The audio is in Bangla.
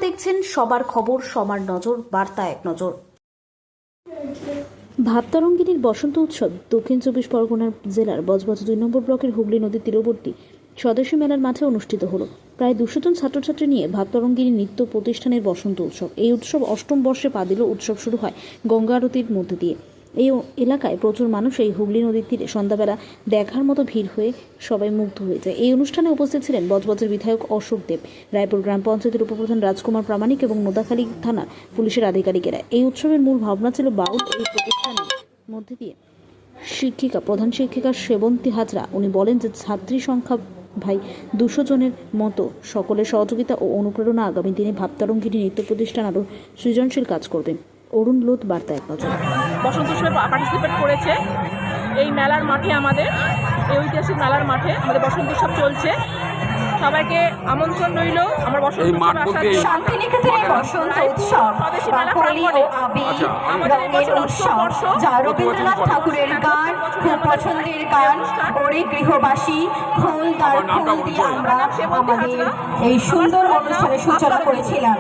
দেখছেন সবার খবর, সবার নজর, বার্তা এক নজর। ভাবতরঙ্গিনীর বসন্ত উৎসব দক্ষিণ ২৪ পরগনা জেলার বজবজ ২ নম্বর ব্লকের হুগলি নদীর তীরবর্তী স্বদেশী মেলার মাঠে অনুষ্ঠিত হলো। প্রায় ২০০ জন ছাত্রছাত্রী নিয়ে ভাবতরঙ্গিনী নৃত্য প্রতিষ্ঠানের বসন্ত উৎসব। এই উৎসব অষ্টম বর্ষে পা দিল। উৎসব শুরু হয় গঙ্গা আরতির মধ্যে দিয়ে। এই এলাকায় প্রচুর মানুষ এই হুগলি নদীর তীরে সন্ধ্যাবেলা দেখার মতো ভিড় হয়ে সবাই মুগ্ধ হয়ে যায়। এই অনুষ্ঠানে উপস্থিত ছিলেন বজবজের বিধায়ক অশোক দেব, রায়পুর গ্রাম পঞ্চায়েতের উপপ্রধান রাজকুমার প্রামাণিক এবং নোদাখালী থানার পুলিশের আধিকারিকেরা। এই উৎসবের মূল ভাবনা ছিল বাউল এই প্রতিষ্ঠানের মধ্যে দিয়ে প্রধান শিক্ষিকা সেবন্তী হাজরা উনি বলেন যে ছাত্রী সংখ্যা ভাই ২০০ জনের মতো, সকলের সহযোগিতা ও অনুপ্রেরণা আগামী দিনে ভাবতরঙ্গিনী নৃত্য প্রতিষ্ঠান আরও সৃজনশীল কাজ করবে। অরুণ লোধ, বার্তা এক নজর। বসন্ত উৎসবে পার্টিসিপেট করেছে এই মেলার মাঠে, আমাদের এই ঐতিহাসিক মেলার মাঠে আমাদের বসন্ত উৎসব চলছে। সবাইকে আমন্ত্রণ রইল আমার বসন্ত উৎসবে আসার জন্য। শান্তিনিকেতনে বসন্ত উৎসব হোলি ও আবির রঙের উৎসব, যা রবীন্দ্রনাথ ঠাকুরের গান, খুব পছন্দের গান। ওরে গৃহবাসী ফুল তার ফুল দিয়ে আমরা আমাদের এই সুন্দর অনুষ্ঠানের সূচনা করেছিলাম।